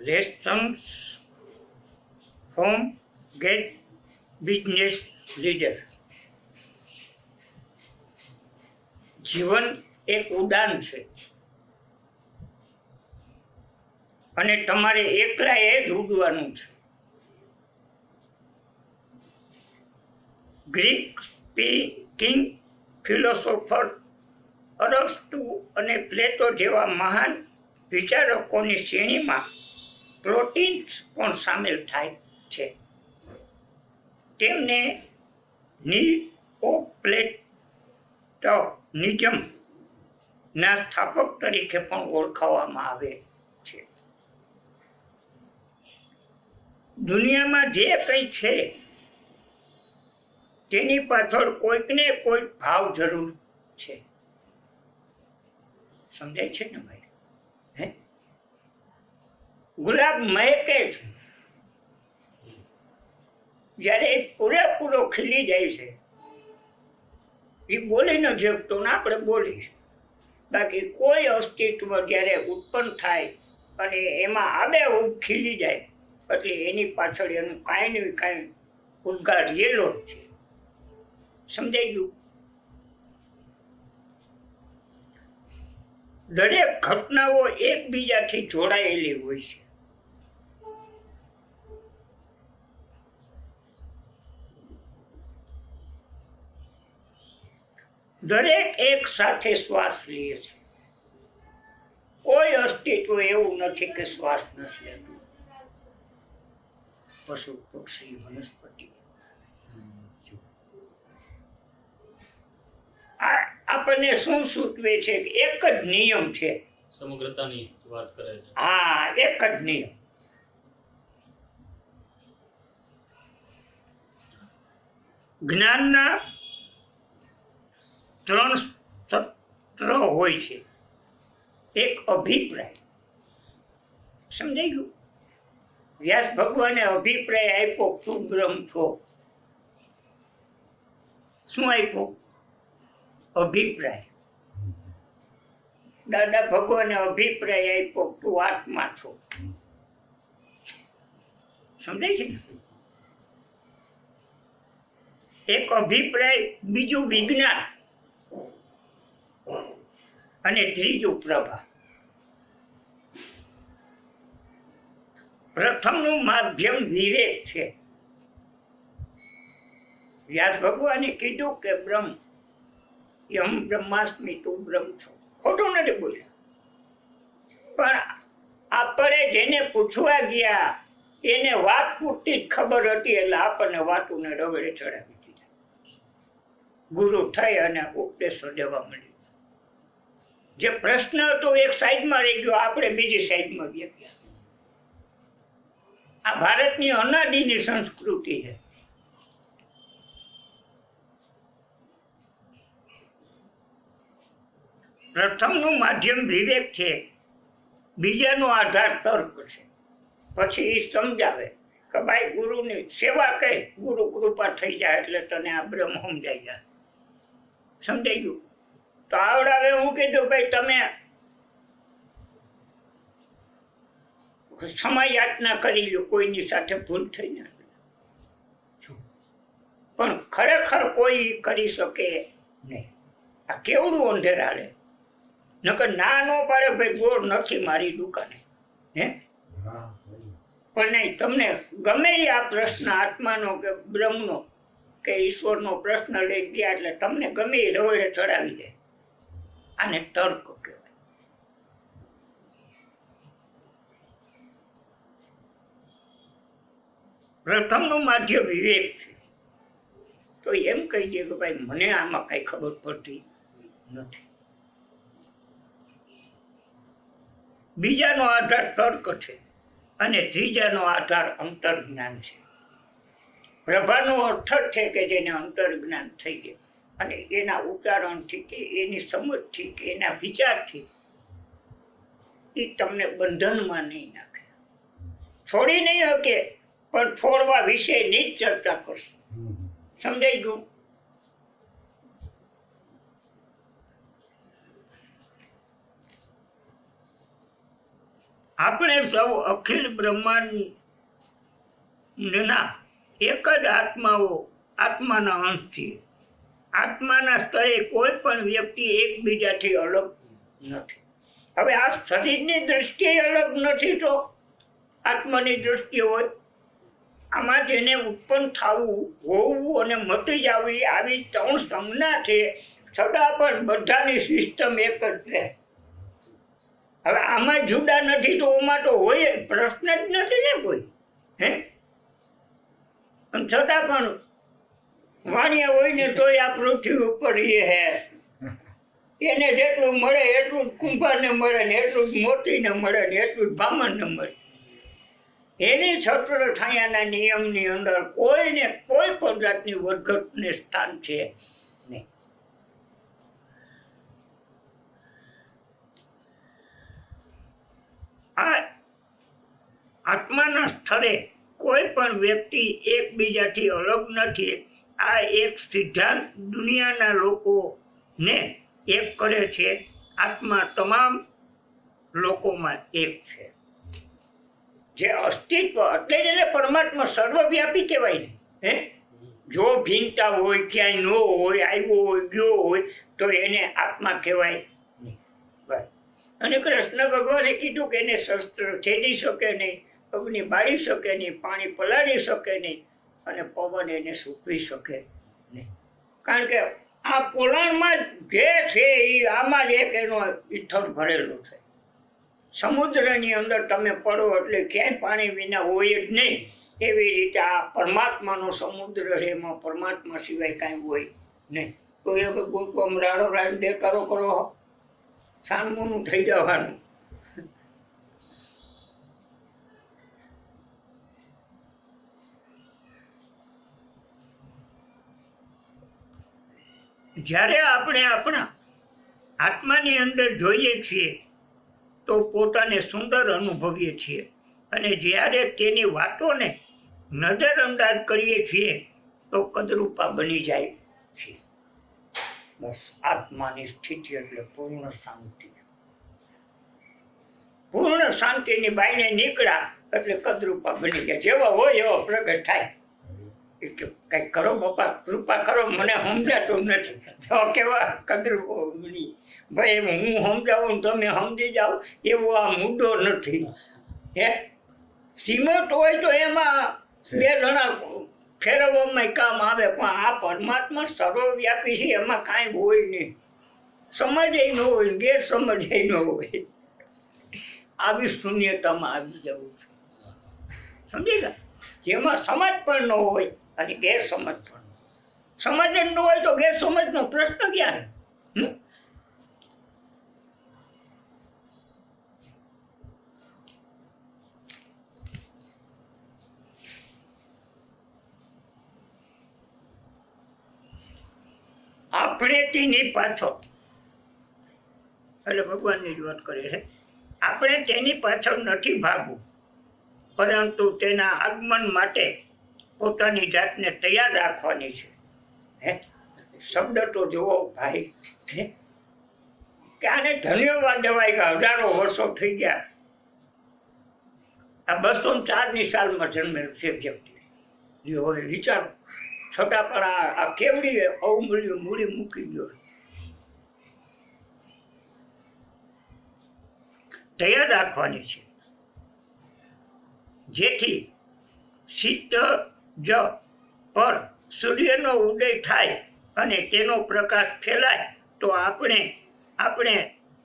Lessons from get business leader. જીવન એક ઉડાન છે અને તમારે એકલાએ જ ઉડવાનું છે. ગ્રીક સ્પીકિંગ ફિલોસોફર અરસ્તુ અને પ્લેટો જેવા મહાન વિચારકોની શ્રેણીમાં પ્લોટિનસ પણ સામેલ થાય છે. તેમને નિયોપ્લેટોનિઝમ ના સ્થાપક તરીકે પણ ઓળખવામાં આવે છે. દુનિયામાં જે કંઈ છે તેની પાછળ કોઈકને કોઈક ભાવ જરૂર છે. સમજાય છે ને ભાઈ? હે, ગુલાબ મહેકે છે જ્યારે પૂરેપૂરો ખીલી જાય છે. એ બોલી ન શકતો ને આપણે બોલીશ. બાકી કોઈ અસ્તિત્વ જ્યારે ઉત્પન્ન થાય અને એમાં આબેહૂબ ખીલી જાય એટલે એની પાછળ એનું કાંઈ ને કાંઈ ઉદ્ગાર રહેલો જ છે. સમજાઈ ગયું? દરેક ઘટનાઓ એકબીજાથી જોડાયેલી હોય છે. દરેક એક સાથે શ્વાસ લે છે. કોઈ અસ્તિત્વ એવું નથી કે શ્વાસ નથી લેતું. પશુ પક્ષી વનસ્પતિ આપણને શું સૂચવે છે કે એક જ નિયમ છે. સમગ્રતાની વાત કરે છે. હા, એક જ નિયમ. જ્ઞાનના 3 સ્તરો હોય છે. એક અભિપ્રાય. સમજાઈ ગયું? વ્યાસ ભગવાને અભિપ્રાય આપ્યો, તું બ્રહ્મ છો. શું આપ્યો? અભિપ્રાય. દાદા ભગવાને અભિપ્રાય આપ્યો, તું આત્મા છો. સમજાય છે? એક અભિપ્રાય, બીજું વિજ્ઞાન અને ત્રીજું પ્રભા. પ્રથમનું માધ્યમ વિવેક છે. વ્યાસ ભગવાને કીધું કે બ્રહ્મ યમ બ્રહ્માસ્મિ, તું બ્રહ્મ છો. ખોટું નથી બોલ્યા. પણ આપણે જેને પૂછવા ગયા એને વાત પૂરતી જ ખબર હતી એટલે આપણને વાતુને રગડે ચડાવી દીધા. ગુરુ થઈ અને ઉપદેશો દેવા માંડ્યો. જે પ્રશ્ન હતો એક સાઈડમાં રહી ગયો, આપણે બીજી સાઈડમાં ગયા. આ ભારતની અનાદિની સંસ્કૃતિ છે. પ્રથમનું માધ્યમ વિવેક છે, બીજાનો આધાર તર્ક છે. પછી એ સમજાવે કે ભાઈ ગુરુની સેવા કઈ, ગુરુ કૃપા થઈ જાય એટલે તને આ બ્રહ્મ સમજાઈ જાય. સમજાઈ ગયું? તો આવડાવે હું કીધું ભાઈ તમે સમય યાચના કરી લો, કોઈની સાથે ભૂલ થઈ ના. પણ ખરેખર કોઈ કરી શકે નહીં. આ કેવડું અંધેરા રે. નકર ના નો પાડે ભાઈ ગોળ નથી મારી દુકાને. હે, પણ નહીં, તમને ગમે આ પ્રશ્ન આત્માનો કે બ્રહ્મનો કે ઈશ્વરનો પ્રશ્ન લઈ ગયા એટલે તમને ગમે એ રવડે ચડાવી દે. આને તર્ક કહેવાય. પ્રથમનું માધ્ય વિવેક છે. તો એમ કહી દે કે ભાઈ મને આમાં કઈ ખબર પડતી નથી. બીજાનો આધાર તર્ક છે અને ત્રીજાનો આધાર અંતર્જ્ઞાન છે. પ્રભાનો અર્થ છે કે જેને અંતર્જ્ઞાન થઈ જાય અને એના ઉચ્ચારણથી કે એની સમજથી કે એના વિચારથી એ તમને બંધનમાં નહીં નાખે. છોડી નહીં શકે પણ છોડવા વિશેની જ ચર્ચા કરશે. સમજાઈ ગયું? આપણે સૌ અખિલ બ્રહ્માંડના એક જ આત્માના અંશ છીએ. આત્માના સ્તરે કોઈ પણ વ્યક્તિ એકબીજાથી અલગ નથી. હવે આ શરીરની દ્રષ્ટિએ અલગ નથી તો આત્માની દ્રષ્ટિએ હોય. આમાં જેને ઉત્પન્ન થવું, હોવું અને મટી જવી આવી ત્રણ સંજ્ઞા છે, છતાં પણ બધાની સિસ્ટમ એક જ છે. હવે આમાં જુદા નથી તો ઓમાં તો હોય, પ્રશ્ન જ નથી ને કોઈ. હે અને છતાં પણ વાણિયા હોય ને તોય આ પૃથ્વી ઉપર એ હે. એને જેટલું મળે એટલું જ કુંભારને મળે ને એટલું જ મોતીને મળે ને એટલું જ બ્રાહ્મણને મળે. એની છત્ર છાયાના નિયમની અંદર કોઈને કોઈ પણ જાતની વધઘટને સ્થાન છે નહીં. આ આત્માના સ્થળે કોઈ પણ વ્યક્તિ એકબીજાથી અલગ નથી. આ એક સિદ્ધાંત દુનિયાના લોકોને એક કરે છે. આત્મા તમામ લોકોમાં એક છે. જે અસ્તિત્વ એટલે એને પરમાત્મા સર્વવ્યાપી કહેવાય ને. હે જો ભિન્નતા હોય, ક્યાંય ન હોય, આવ્યો હોય, ગયો હોય તો એને આત્મા કહેવાય નહીં. બસ. અને કૃષ્ણ ભગવાને કીધું કે એને શસ્ત્ર છેદી શકે નહીં, અગ્નિ બાળી શકે નહીં, પાણી પલાળી શકે નહીં અને પવન એને સૂકવી શકે નહીં. કારણ કે આ પોલાણમાં જે છે એ આમાં જ એક એનો ઈથર ભરેલો છે. સમુદ્રની અંદર તમે પડો એટલે ક્યાંય પાણી વિના હોય જ નહીં. એવી રીતે આ પરમાત્માનો સમુદ્ર છે, એમાં પરમાત્મા સિવાય કાંઈ હોય નહીં. તો એ ગોતમ રાડો રાડ દેકારો કરો, સાનમુનું થઈ જવાનું. જ્યારે આપણે આપણા આત્માની અંદર જોઈએ છીએ તો પોતાને સુંદર અનુભવીએ છીએ, અને જ્યારે તેની વાતોને નજરઅંદાજ કરીએ છીએ તો કદરૂપા બની જાય છે. બસ આત્માની સ્થિતિ એટલે પૂર્ણ શાંતિ. પૂર્ણ શાંતિની બાઈને નીકળ્યા એટલે કદરૂપા બની ગયા. જેવા હોય એવા પ્રગટ થાય. કઈ કરો બાપા, કૃપા કરો, મને સમજાતું નથી. તો કેવા કદરૂપો બની. ભાઈ હું સમજાવું ને તમે સમજી જાઓ એવો આ મુદ્દો નથી. હે સિમટ હોય તો એમાં બે જણા ફેરવવામાં કામ આવે, પણ આ પરમાત્મા સર્વવ્યાપી છે, એમાં કાંઈ હોય નહીં. સમજ ન હોય, ગેરસમજ ન હોય. આવી શૂન્યતામાં આવી જવું છે. સમજી ગયા? જેમાં સમજ પણ ન હોય અને ગેરસમજ પણ. સમજ જ ન હોય તો ગેરસમજનો પ્રશ્ન ક્યાં? આપણે તેની પાછળ, એટલે ભગવાનની જ વાત કરે છે, આપણે તેની પાછળ નથી ભાગવું, પરંતુ તેના આગમન માટે પોતાની જાતને તૈયાર રાખવાની છે. હે શબ્દ તો જુઓ ભાઈ, કે આને ધન્યવાદ દેવાય કે હજારો વર્ષો થઈ ગયા. આ 204ની સાલમાં જન્મેલું છે વ્યક્તિ. હવે વિચારો, છતાં પણ આ કેવડી અવમૂલ્ય મૂડી મૂકી ગયો. તૈયાર રાખવાની છે, જેથી શીત જ પર સૂર્યનો ઉદય થાય અને તેનો પ્રકાશ ફેલાય તો આપણે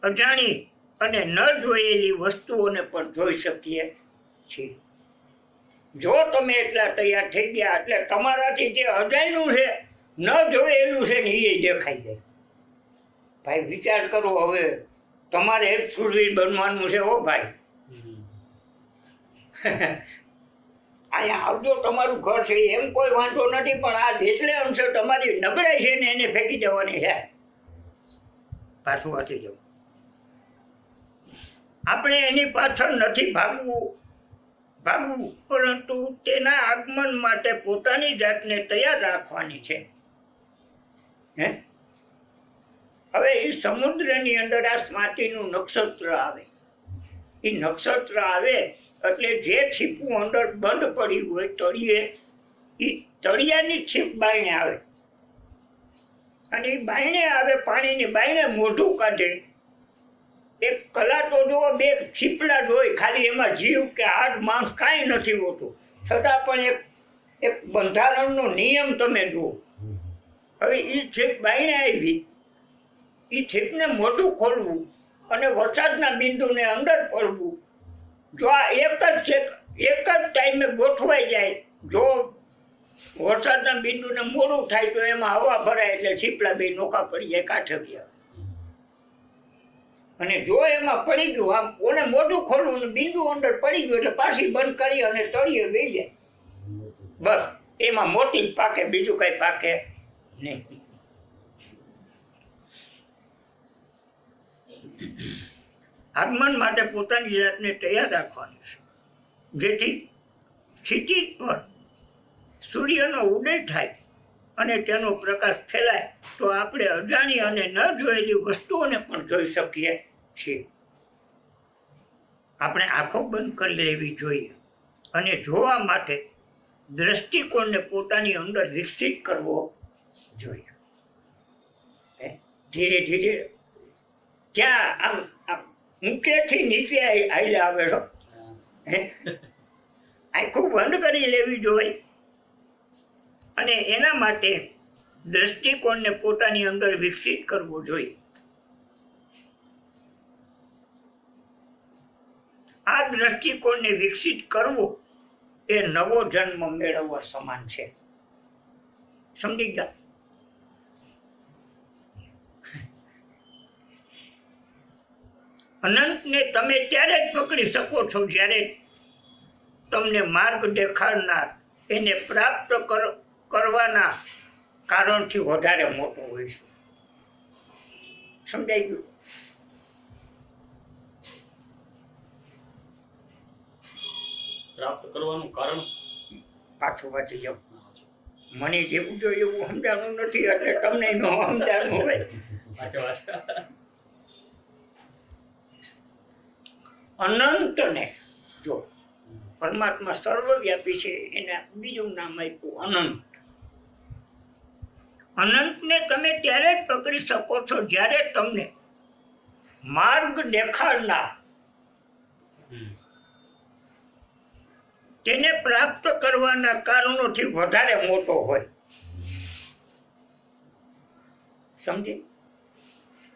અજાણી અને ન જોયેલી વસ્તુઓને પણ જોઈ શકીએ છીએ. જો તમે એટલા તૈયાર થઈ ગયા એટલે તમારાથી જે અજાણ્યું છે, ન જોયેલું છે ને એ દેખાઈ જાય. ભાઈ વિચાર કરો, હવે તમારે એક શૂરવીર બનવાનું છે. હો ભાઈ, અહીંયા આવજો, તમારું ઘર છે એમ કોઈ વાંધો નથી, પણ આ જેટલે અંશે તમારી નબળાઈ છે ને એને ફેંકી દેવાની છે. પાછું વાંચી જવું. આપણે એની પાછળ નથી ભાગવું, પરંતુ તેના આગમન માટે પોતાની જાતને તૈયાર રાખવાની છે. હે હવે એ સમુદ્રની અંદર આ સ્વાતિનું નક્ષત્ર આવે, એ નક્ષત્ર આવે એટલે જે છીપું અંદર બંધ પડી હોય તળિયે, એ તળિયાની છીપ બાયણે આવે અને એ બાયણે આવે, પાણીની બાયણે મોઢું કાઢે. એક કલાટો જુઓ, બે છીપડા જ હોય, ખાલી એમાં જીવ કે હાડ માંસ કાંઈ નથી હોતું, છતાં પણ એક બંધારણનો નિયમ તમે જુઓ. હવે એ છીપ બાયણે આવી, એ છીપને મોઢું ખોલવું અને વરસાદના બિંદુને અંદર પડવું. જો આ એક જ ટાઈમે ગોઠવાઈ જાય, જો વરસાદના બિંદુને મોડું થાય તો એમાં હવા ભરાય એટલે છીપડા બે નોખા પડી જાય, કાંઠે ગયા. અને જો એમાં પડી ગયું, આમ કોને મોઢું ખોલવું ને બિંદુ અંદર પડી ગયું એટલે પાછી બંધ કરી અને તળિયે બેસી જાય. બસ એમાં મોટી જ પાકે, બીજું કઈ પાકે નહીં. આગમન માટે પોતાની જાતને તૈયાર રાખવાની છે, જેથી ક્ષિતિજ પર સૂર્યનો ઉદય થાય અને તેનો પ્રકાશ ફેલાય તો આપણે અજાણી અને ન જોયેલી વસ્તુઓને પણ જોઈ શકીએ છીએ. આપણે આંખો બંધ કરી લેવી જોઈએ અને જોવા માટે દ્રષ્ટિકોણને પોતાની અંદર વિકસિત કરવો જોઈએ. ધીરે ધીરે ક્યાં આમ ઊંચેથી નીચે હાલ્યા આવે છો, આંખો બંધ કરી લેવી જોઈએ અને એના માટે દ્રષ્ટિકોણને પોતાની અંદર વિકસિત કરવો જોઈએ. આ દ્રષ્ટિકોણને વિકસિત કરવો એ નવો જન્મ મેળવવા સમાન છે. સમજી ગયા? અનંતને તમે ત્યારે જ પકડી શકો છો જ્યારે તમને માર્ગ દેખાડનાર એને પ્રાપ્ત કરવાના કારણથી વધારે મોટું હોય છે. સમજાઈ ગયું? પ્રાપ્ત કરવાનું કારણ પાછું વાંચી જાઉં. મને જેવું જોઈએ એવું સમજાણું નથી એટલે તમને ન સમજાણું હોય. અનંતને જો પરમાત્મા સર્વવ્યાપી છે, એને બીજું નામ આપ્યું અનંત. અનંતને તમે ત્યારે જ પકડી શકો છો જ્યારે તમને માર્ગ દેખાડનાર તેને પ્રાપ્ત કરવાના કારણોથી વધારે મોટો હોય. સમજી?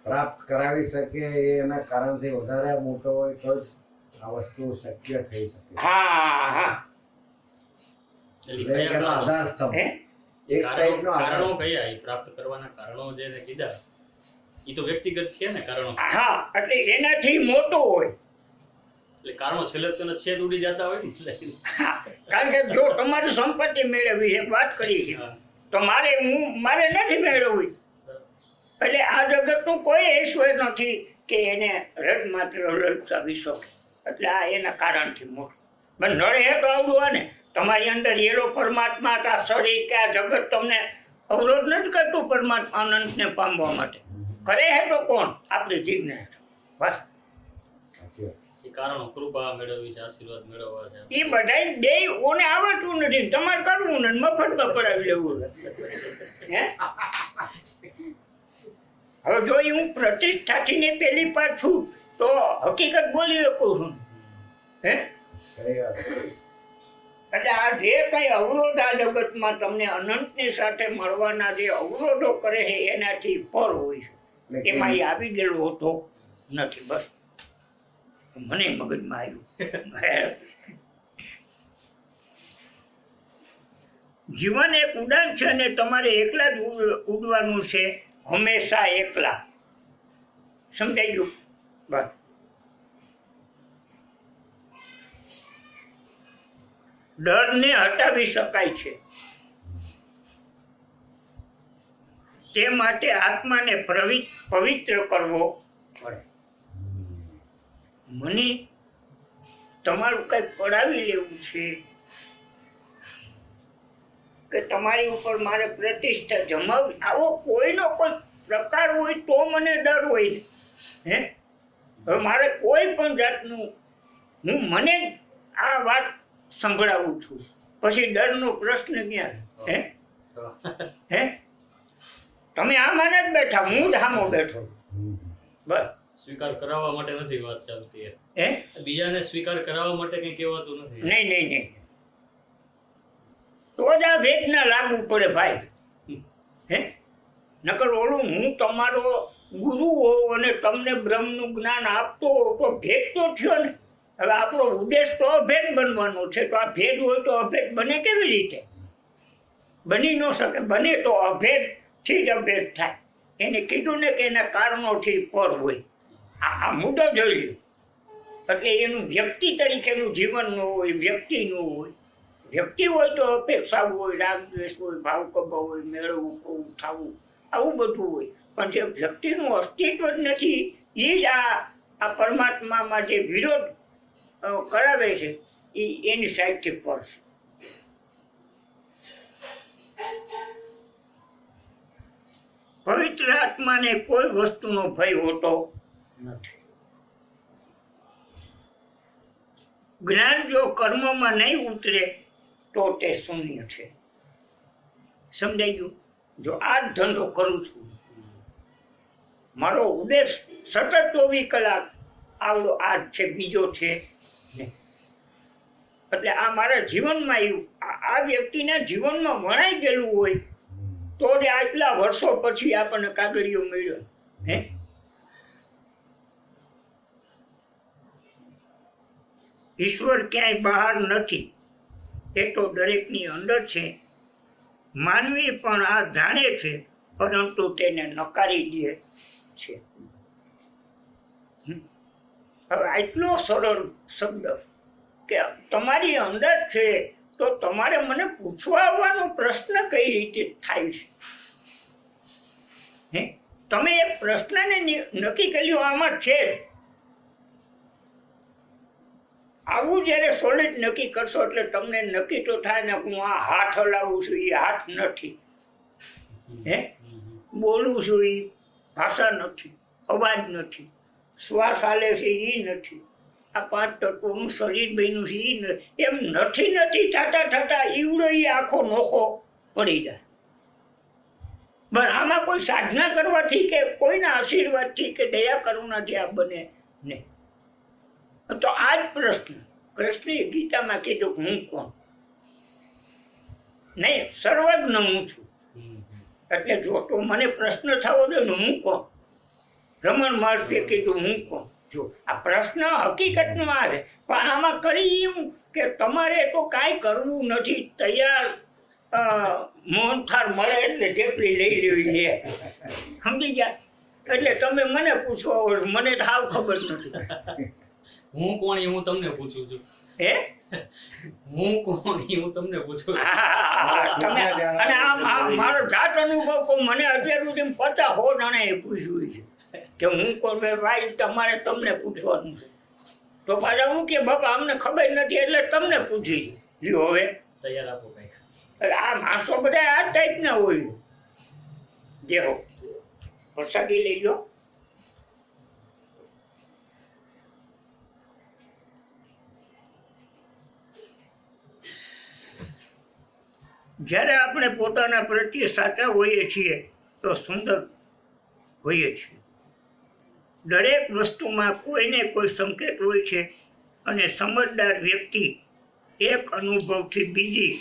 પ્રાપ્ત કરાવી શકે એના કારણથી વધારે મોટો હોય તો જ આ વસ્તુ શક્ય થઈ શકે. હા હા, એનો આધાર સ્તંભ એક ટાઈપનો કારણો કયા? એ પ્રાપ્ત કરવાના કારણો જે કીધા એ તો વ્યક્તિગત છે ને કારણો. હા, એટલે એનાથી મોટો હોય. એટલે કારણો છેલ્લે તો છેદ ઉડી જતા હોય ને. કારણ કે જો તમારી સંપત્તિ મેળવવી, એક વાત કરી છે, તો મારે નથી મેળવવી, એટલે આ જગતનું કોઈ ઐશ્વર્ય નથી કે એને રદ માત્ર લલચાવી શકે. એટલે આ એના કારણથી મોટું. પણ નડે હે તો આવડું ને તમારી અંદર એલો પરમાત્મા કે આ શરીર કે આ જગત તમને અવરોધ નથી કરતું પરમાત્મા અનંતને પામવા માટે. કરે હે તો કોણ? આપણી જીજ્ઞાસા. બસ એ કારણો કૃપા મેળવવી છે, આશીર્વાદ મેળવવા છે, એ બધા દે ઓને આવડતું નથી, તમારે કરવું ને મફતમાં પડાવી લેવું. હે હવે જો હું પ્રતિષ્ઠાથી ને પેલી પર છું તો હકીકત બોલી શકું છું. હે એટલે આ જે કઈ અવરોધ આ જગતમાં તમને અનંતની સાથે મળવાના જે અવરોધો કરે છે એનાથી પર હોય છે, એમાં એ આવી ગયેલો હોતો નથી. બસ મને મગજમાં આવ્યું. જીવન એક ઉડાન છે અને તમારે એકલા જ ઉડવાનું છે, હંમેશા એકલા. સમજાઈ ગયું? બસ ડરને હટાવી શકાય છે, તે માટે આત્માને પવિત્ર કરવો પડે. મને તમારું કઈ પડાવી લેવું છે કે તમારી ઉપર મારે પ્રતિષ્ઠા જમાવવી, આવો કોઈનો કોઈ પ્રકાર હોય તો મને ડર હોય. હે હવે મારે કોઈ પણ જાતનું હું મને જ આ વાત સંભળાવું છું, પછી ડરનો પ્રશ્ન ક્યાં? હે તમે આમાં જ બેઠા, હું જ સામો બેઠો. બસ સ્વીકાર કરાવવા માટે નથી વાત ચાલતી. હે બીજાને સ્વીકાર કરાવવા માટે કઈ કહેવાતું નથી. નહીં. તો જ આ ભેદ ના લાગુ પડે ભાઈ. હે નકર ઓલું હું તમારો ગુરુ હોઉં અને તમને બ્રહ્મનું જ્ઞાન આપતો હોઉં તો ભેદ તો થયો ને. હવે આપણો ઉદ્દેશ તો અભેદ બનવાનો છે, તો આ ભેદ હોય તો અભેદ બને કેવી રીતે? બની ન શકે. બને તો અભેદથી જ અભેદ થાય. એને કીધું ને કે એના કારણોથી પર હોય. આ મુદ્દો જોઈ લ્યો. એટલે એનું વ્યક્તિ તરીકેનું જીવન ન હોય, વ્યક્તિનું હોય. વ્યક્તિ હોય તો અપેક્ષા હોય, રાગ દ્વેષ હોય, ભાવ કભાવ હોય, મેળવવું, કરવું, થવું, આવું બધું હોય. પણ જે વ્યક્તિનું અસ્તિત્વ જ નથી, એ જ આ પરમાત્મામાં જે વિરોધ કરાવે છે એ એની સાઈડથી પર છે. પવિત્ર આત્માને કોઈ વસ્તુનો ભય હોતો નથી. જ્ઞાન જો કર્મમાં નહીં ઉતરે તો તે શૂન્ય છે. સમજાઈ ગયું? જો આ જ ધંધો કરું છું, મારો ઉદ્દેશ સતત 24 કલાક આવડો આ જ છે, બીજો છે નહીં. એટલે આ મારા જીવનમાં આવ્યું, આ વ્યક્તિના જીવનમાં વણાઈ ગયેલું હોય તો જ આટલા વર્ષો પછી આપણને કાગળિયો મળ્યો. હે ઈશ્વર ક્યાંય બહાર નથી, એ તો દરેકની અંદર છે. માનવી પણ આ જાણે છે, પરંતુ તેને નકારી દે છે. હવે આટલો સરળ શબ્દ કે તમારી અંદર છે, તો તમારે મને પૂછવા આવવાનો પ્રશ્ન કઈ રીતે થાય છે? હે તમે એ પ્રશ્નને નક્કી કર્યું આમાં છે. આવું જ્યારે સોલિડ નક્કી કરશો એટલે તમને નક્કી તો થાય ને હું આ હાથ હલાવું છું એ હાથ નથી, હે બોલું છું એ ભાષા નથી, અવાજ નથી, શ્વાસ હાલે છે એ નથી, આ 5 તત્વોનું શરીર બન્યું છે એ નથી. એમ નથી થતા ઈવડો એ આખો નોખો પડી જાય. પણ આમાં કોઈ સાધના કરવાથી કે કોઈના આશીર્વાદથી કે દયા કરુણાથી આ બને નહીં. તો આ જ કૃષ્ણએ ગીતામાં કીધું હું કોણ? નહીં, સર્વજ્ઞ હું છું. એટલે જો તો મને પ્રશ્ન થવો જોઈએ ને હું કોણ? રમણ મહર્ષિએ કીધું હું કોણ? જો આ પ્રશ્ન હકીકતમાં આ છે, પણ આમાં કરી એવું કે તમારે તો કાંઈ કરવું નથી, તૈયાર મોહનથાળ મળે એટલે ઢેપલી લઈ લેવી છે. સમજી ગયા? એટલે તમે મને પૂછવા હોય, મને તો હાવ ખબર નથી. હું કોણ એ હું તમને પૂછું છું. હે હું કોણ એ હું તમને પૂછું. તમે અને આ મારો જાત અનુભવ કહું, મને અત્યાર સુધી 50 જણાએ પૂછ્યું છે કે હું કોણ. ભાઈ તમારે તમને પૂછવાનું છે. તો પાછા હું કે બાપા અમને ખબર નથી એટલે તમને પૂછી લ્યો. હવે તૈયાર આપો કઈ. આ માણસો બધા આ ટાઈપના હોય. જે હો પ્રસાદી લઈ લો. જ્યારે આપણે પોતાના પ્રત્યે સાચા હોઈએ છીએ તો સુંદર હોઈએ છીએ. દરેક વસ્તુમાં કોઈને કોઈ સંકેત હોય છે અને સમજદાર વ્યક્તિ એક અનુભવથી બીજી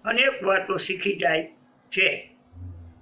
અનેક વાતો શીખી જાય છે.